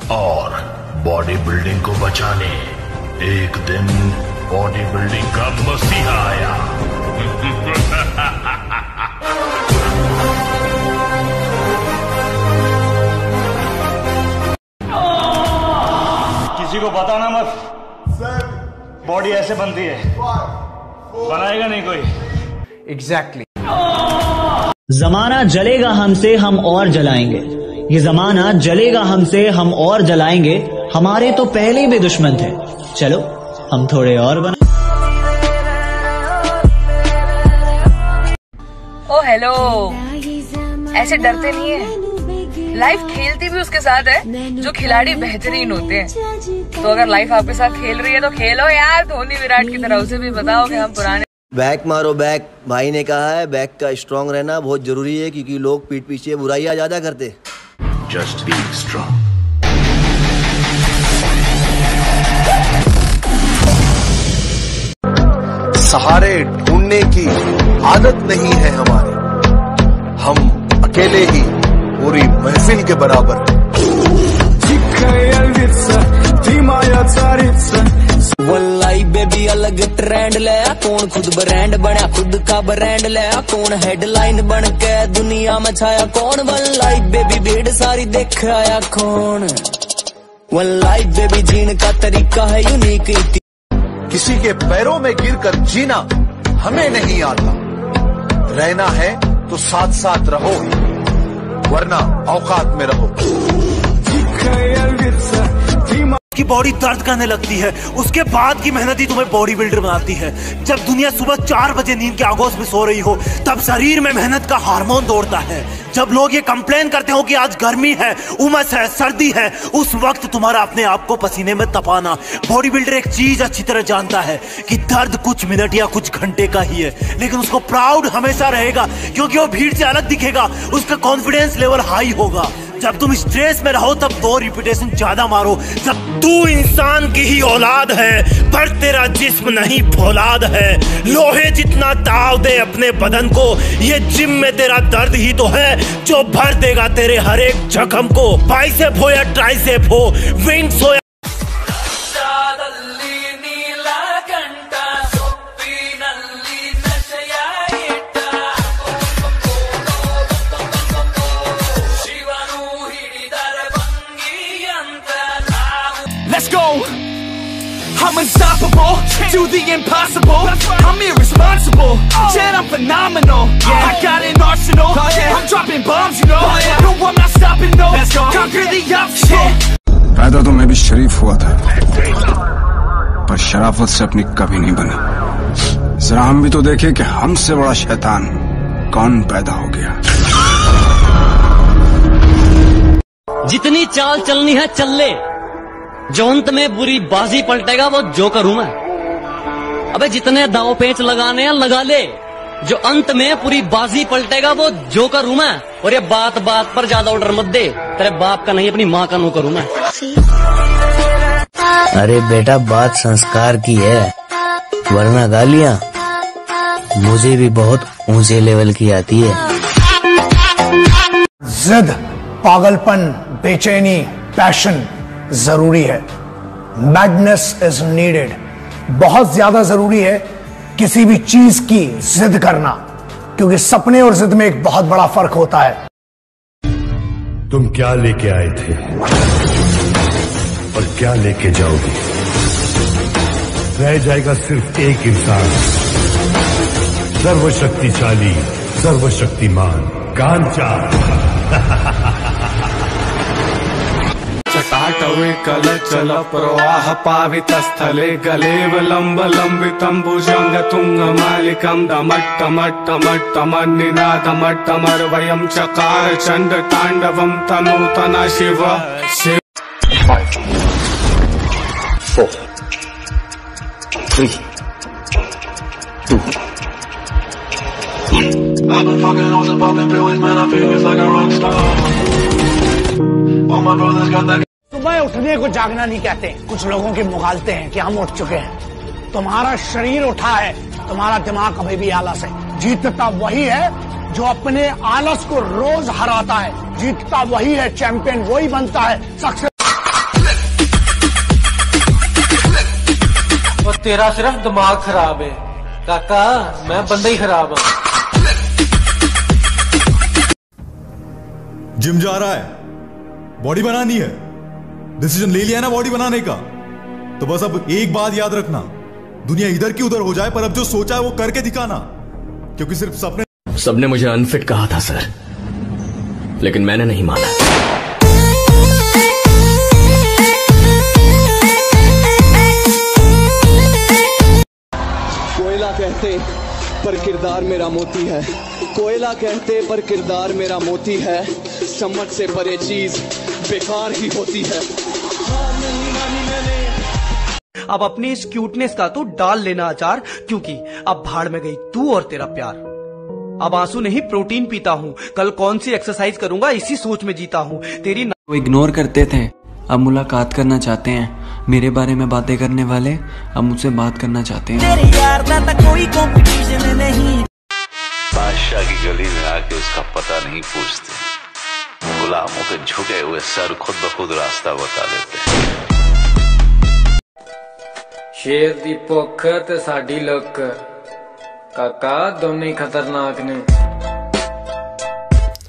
और body building को बचाने एक दिन बॉडी बिल्डिंग का मसीहा आया। किसी को बताना मत, बॉडी ऐसे बनती है, बनाएगा नहीं कोई। एग्जैक्टली। जमाना जलेगा हमसे, हम और जलाएंगे। ये जमाना जलेगा हमसे, हम और जलाएंगे। हमारे तो पहले भी दुश्मन थे, चलो हम थोड़े और बना। ओ हेलो, ऐसे डरते नहीं है। लाइफ खेलती भी उसके साथ है जो खिलाड़ी बेहतरीन होते हैं। तो अगर लाइफ आपके साथ खेल रही है तो खेलो यार, धोनी विराट की तरह। उसे भी बताओ कि हम पुराने। बैक मारो बैक, भाई ने कहा है बैक का स्ट्रांग रहना बहुत जरूरी है, क्योंकि लोग पीठ पीछे बुराइयां ज्यादा करते। Just be strong. सहारे ढूंढने की आदत नहीं है हमारी, हम अकेले ही पूरी महफिल के बराबर हैं। वल्लाई बेबी अलग ट्रेंड ले, कौन खुद ब्रांड बना, खुद का ब्रांड ले, कौन हेडलाइन बन के दुनिया में छाया, कौन वल्लाई बेबी भीड़ सारी देख आया कौन। वल्लाई बेबी जीने का तरीका है यूनिक। किसी के पैरों में गिरकर जीना हमें नहीं आता, रहना है तो साथ साथ रहो, वरना औकात में रहो। की बॉडी दर्द करने लगती है, उसके बाद की मेहनत ही तुम्हें बॉडी बिल्डर बनाती है। जब दुनिया सुबह 4 बजे नींद के आगोश में सो रही हो, तब शरीर में मेहनत का हार्मोन दौड़ता है। जब लोग ये कंप्लेन करते हो कि आज गर्मी है, उमस है, सर्दी है, उस वक्त तुम्हारा अपने आप को पसीने में तपाना। बॉडी बिल्डर एक चीज अच्छी तरह जानता है कि दर्द कुछ मिनट या कुछ घंटे का ही है, लेकिन उसको प्राउड हमेशा रहेगा, क्योंकि वो भीड़ से अलग दिखेगा, उसका कॉन्फिडेंस लेवल हाई होगा। जब तुम स्ट्रेस में रहो तब 2 रिपीटेशन ज्यादा मारो। जब तू इंसान की ही औलाद है, पर तेरा जिस्म नहीं फौलाद है। लोहे जितना ताव दे अपने बदन को, ये जिम में तेरा दर्द ही तो है जो भर देगा तेरे हर एक जख्म को। बाइसेप हो या ट्राइसेप हो, विंग्स हो या Let's go! I'm unstoppable, do the impossible. I'm irresponsible, shit I'm phenomenal. I got an arsenal, I'm dropping bombs you know. No I'm not stopping no, conquer the obstacle. पैदा तो मैं भी शरीफ हुआ था, पर शराफत से अपनी कभी नहीं बनी। जरा हम भी तो देखें कि हमसे बड़ा शैतान कौन पैदा हो गया। जितनी चाल चलनी है चल ले, जो अंत में बुरी बाजी पलटेगा वो जोकर हूं मैं। अबे जितने दांव पेंच लगाने हैं लगा ले, जो अंत में पूरी बाजी पलटेगा वो जोकर हूं मैं। और ये बात बात पर ज्यादा ऑर्डर मत दे, तेरे बाप का नहीं अपनी माँ का नौकर हूं मैं। अरे बेटा बात संस्कार की है, वरना गालियां मुझे भी बहुत ऊंचे लेवल की आती है। जिद, पागलपन, बेचैनी, पैशन जरूरी है। Madness is needed. बहुत ज्यादा जरूरी है किसी भी चीज की जिद करना, क्योंकि सपने और जिद में एक बहुत बड़ा फर्क होता है। तुम क्या लेके आए थे और क्या लेके जाओगे? रह जाएगा सिर्फ एक इंसान, सर्वशक्तिशाली, सर्वशक्तिमान कांचा। चटाटवे कलचल प्रवाह पावितस्थले गलेवलम्बलम्बितं भुजंग तुंगमालिकं दमट्टमट्टमट्टमट्टमन्निनादमट्टमर्वयं चकार Chand तांडवं तनूतना Shiv Shiv. 5 4 3 2 I've been fucking hoes and popping pills, man, I feel it's like a rock star. सुबह उठने को जागना नहीं कहते, कुछ लोगों की मुगालते हैं कि हम उठ चुके हैं। तुम्हारा शरीर उठा है, तुम्हारा दिमाग अभी भी आलस है। जीतता वही है जो अपने आलस को रोज हराता है। जीतता वही है, चैंपियन वही बनता है, सक्सेस। और तेरा सिर्फ दिमाग खराब है काका, मैं बंदा ही खराब हूं। जिम जा रहा है, बॉडी बनानी है, डिसीजन ले लिया है ना बॉडी बनाने का, तो बस अब एक बात याद रखना, दुनिया इधर की उधर हो जाए पर अब जो सोचा है वो करके दिखाना, क्योंकि सिर्फ सपने। सबने मुझे अनफिट कहा था सर, लेकिन मैंने नहीं माना। कोयला कहते पर किरदार मेरा मोती है, कोयला कहते पर किरदार मेरा मोती है। समझ से परे चीज बेकार ही होती है। अब अपनी इस क्यूटनेस का तो डाल लेना अचार, क्योंकि अब भाड़ में गई तू और तेरा प्यार। अब आंसू नहीं प्रोटीन पीता हूँ, कल कौन सी एक्सरसाइज करूंगा इसी सोच में जीता हूँ। तेरी वो इग्नोर करते थे, अब मुलाकात करना चाहते हैं। मेरे बारे में बातें करने वाले अब मुझसे बात करना चाहते हैं। तेरे यार का कोई कंपटीशन नहीं। बादशाह की गली में आके उसका पता नहीं पूछते, गुलामों के झुके हुए सर खुद ब खुद रास्ता बता देते। शेर दी भुख ते साडी लुक, काका दोनों ही खतरनाक ने।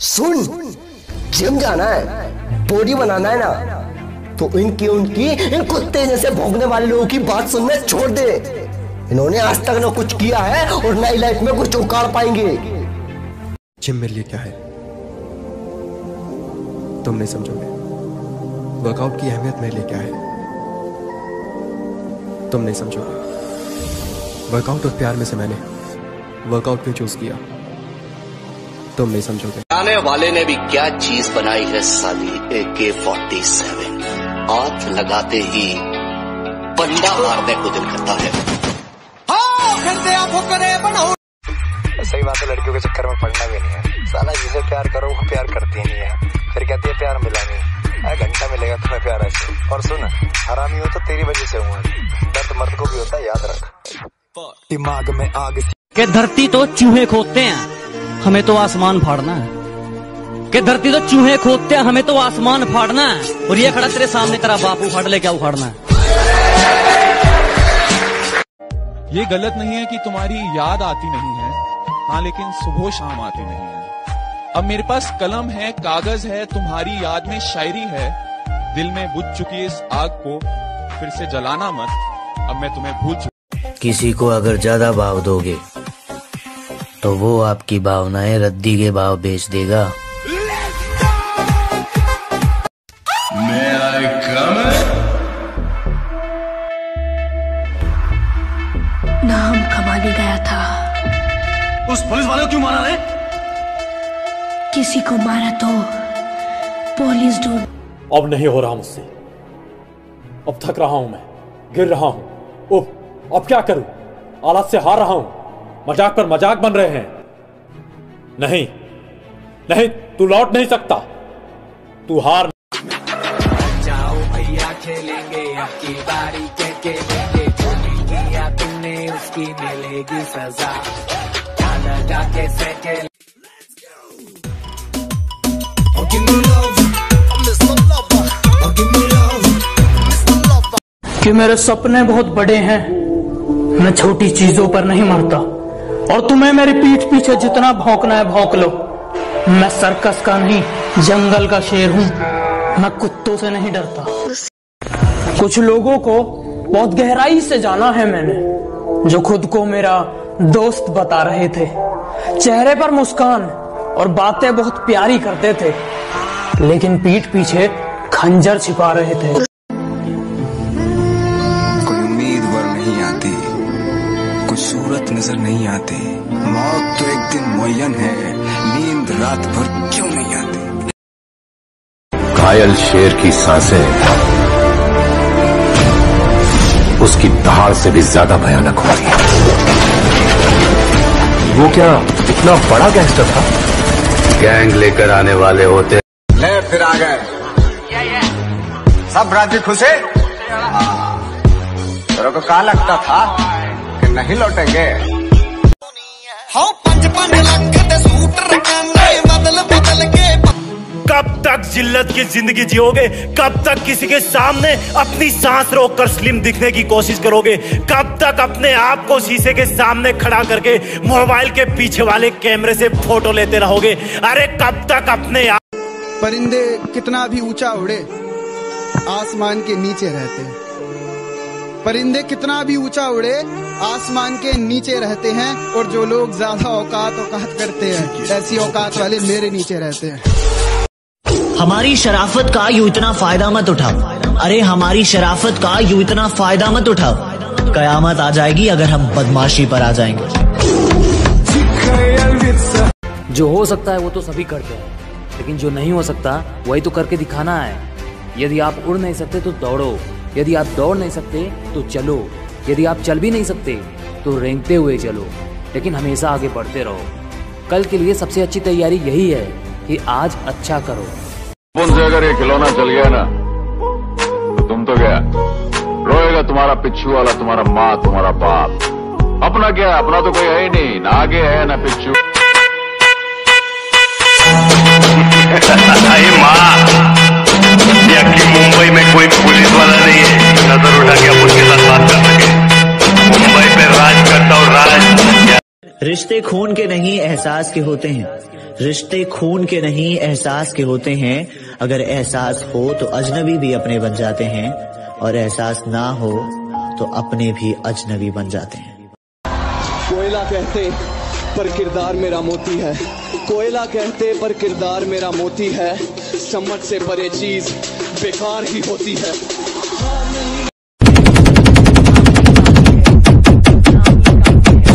सुन, जिम जाना है, बॉडी बनाना है ना, तो उनकी इन कुत्ते जैसे भौंकने वाले लोगों की बात सुनना छोड़ दे। इन्होंने आज तक ना कुछ किया है और नई लाइफ में कुछ उखाड़ पाएंगे। जिम मेरे लिए क्या है तुम नहीं समझोगे। वर्कआउट की अहमियत मेरे लिए क्या है तुम नहीं समझोगे। वर्कआउट और प्यार में से मैंने वर्कआउट क्यों चूज किया तुम नहीं समझोगे। आने वाले ने भी क्या चीज बनाई है साली, AK-47। हाथ लगाते ही बंदा मारने को दिल करता है। सही बात है, लड़कियों के चक्कर में पड़ना भी नहीं है। साला जिसे प्यार करो वो प्यार करती नहीं है, फिर कहती है प्यार मिला नहीं। घंटा मिलेगा तुम्हें प्यार ऐसे। और सुन, हरामी हो तो तेरी वजह से हुआ, दर्द मर्द को भी होता है, याद रख। दिमाग में आग के धरती तो चूहे खोदते हैं, हमें तो आसमान फाड़ना है। कि धरती तो चूहे खोदते हैं, हमें तो आसमान फाड़ना है। और ये खड़ा तेरे सामने तेरा बाप उखाड़ ले, क्या उखाड़ना है। ये गलत नहीं है कि तुम्हारी याद आती नहीं है, हाँ, लेकिन सुबह शाम आती नहीं है। अब मेरे पास कलम है, कागज है, तुम्हारी याद में शायरी है। दिल में बुझ चुकी इस आग को फिर से जलाना मत, अब मैं तुम्हें भूल चुका। किसी को अगर ज्यादा भाव दोगे तो वो आपकी भावनाएं रद्दी के भाव बेच देगा। नाम कमाने गया था। उस पुलिस वाले को क्यों मारा रे? किसी को मारा तो पुलिस ढूंढ। अब नहीं हो रहा मुझसे, अब थक रहा हूं मैं, गिर रहा हूं। अब क्या करूं? हालात से हार रहा हूं, मजाक पर मजाक बन रहे हैं। नहीं नहीं, तू लौट नहीं सकता, तू हार। जाओ भैया खेलेंगे, आपकी बारी के लेंगे। चोरी किया तुमने उसकी मिलेगी सजा। लगा के सेटल कि मेरे सपने बहुत बड़े हैं, मैं छोटी चीजों पर नहीं मरता। और तुम्हें मेरी पीठ पीछे जितना भौंकना है भौंक लो। मैं सर्कस का नहीं, जंगल का शेर हूँ, मैं कुत्तों से नहीं डरता। कुछ लोगों को बहुत गहराई से जाना है मैंने, जो खुद को मेरा दोस्त बता रहे थे। चेहरे पर मुस्कान और बातें बहुत प्यारी करते थे, लेकिन पीठ पीछे खंजर छिपा रहे थे। कोई उम्मीदवार नहीं आती, कोई सूरत नजर नहीं आती। मौत तो एक दिन मुअय्यन है, नींद रात भर क्यों नहीं आती। घायल शेर की सांसें उसकी दहाड़ से भी ज्यादा भयानक होती है। वो क्या इतना बड़ा गैंगस्टर था? गैंग लेकर आने वाले होते ले फिर आ गए। सब राजी खुश है? तेरे को क्या लगता था कि नहीं लौटेंगे? कब तक जिल्लत की जिंदगी जियोगे? कब तक किसी के सामने अपनी सांस रोककर स्लिम दिखने की कोशिश करोगे? कब तक अपने आप को शीशे के सामने खड़ा करके मोबाइल के पीछे वाले कैमरे से फोटो लेते रहोगे? अरे कब तक अपने आप। परिंदे कितना भी ऊंचा उड़े आसमान के नीचे रहते हैं। परिंदे कितना भी ऊंचा उड़े आसमान के नीचे रहते हैं। और जो लोग ज्यादा औकात करते हैं ऐसी औकात वाले मेरे नीचे रहते हैं। हमारी शराफत का यूं इतना फायदा मत उठाओ। अरे हमारी शराफत का यूं इतना फायदा मत उठाओ। कयामत आ जाएगी अगर हम बदमाशी पर आ जाएंगे। जो हो सकता है वो तो सभी करते हैं, लेकिन जो नहीं हो सकता वही तो करके दिखाना है। यदि आप उड़ नहीं सकते तो दौड़ो, यदि आप दौड़ नहीं सकते तो चलो, यदि आप चल भी नहीं सकते तो रेंगते हुए चलो, लेकिन हमेशा आगे बढ़ते रहो। कल के लिए सबसे अच्छी तैयारी यही है कि आज अच्छा करो। से अगर ये खिलौना चल गया ना तो तुम तो गया। रोएगा तुम्हारा पिच्छू वाला, तुम्हारा माँ, तुम्हारा बाप। अपना क्या, अपना तो कोई है ही नहीं, ना आगे है ना पिच्छू। मुंबई में कोई पुलिस वाला नहीं है नजर उठा के आप उसके साथ बात कर सके। मुंबई पे राज करता और राज। रिश्ते खून के नहीं एहसास के होते हैं। रिश्ते खून के नहीं एहसास के होते हैं। अगर एहसास हो तो अजनबी भी अपने बन जाते हैं, और एहसास ना हो तो अपने भी अजनबी बन जाते हैं। कोयला कहते पर किरदार मेरा मोती है। कोयला कहते पर किरदार मेरा मोती है। समझ से परे चीज बेकार ही होती है।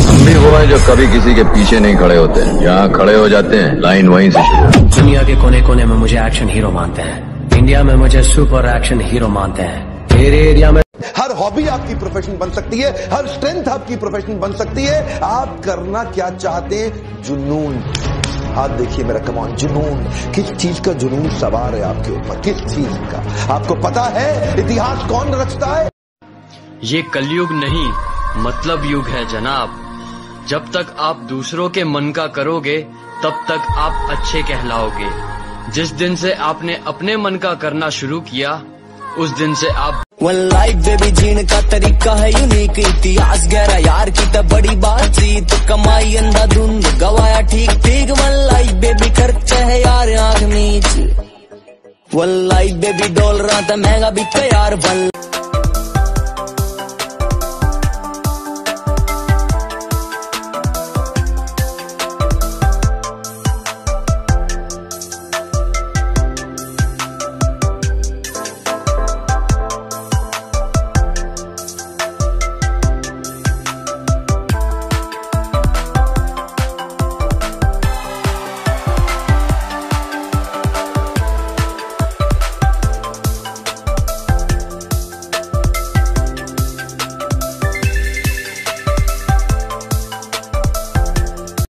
हम भी वो हैं जो कभी किसी के पीछे नहीं खड़े होते हैं। यहाँ खड़े हो जाते हैं, लाइन वहीं से शुरू। दुनिया के कोने कोने में मुझे एक्शन हीरो मानते हैं। इंडिया में मुझे सुपर एक्शन हीरो मानते हैं। मेरे एरिया में हर हॉबी आपकी प्रोफेशन बन सकती है, हर स्ट्रेंथ आपकी प्रोफेशन बन सकती है। आप करना क्या चाहते हैं? जुनून। हाथ देखिए मेरा, कमान। जुनून, किस चीज का जुनून सवार है आपके ऊपर? किस चीज का? आपको पता है इतिहास कौन रचता है? ये कलयुग नहीं मतलब युग है जनाब। जब तक आप दूसरों के मन का करोगे तब तक आप अच्छे कहलाओगे। जिस दिन से आपने अपने मन का करना शुरू किया उस दिन से आप वन लाइफ बेबी जीने का तरीका है यूनिक। इतिहास गहरा यार की तो बड़ी बातचीत। कमाई अंधाधुंध गवाया ठीक ठीक। वन लाइफ बेबी खर्चा है यार आँख नीच। वन लाइफ बेबी डॉलर था महंगा बिका यार।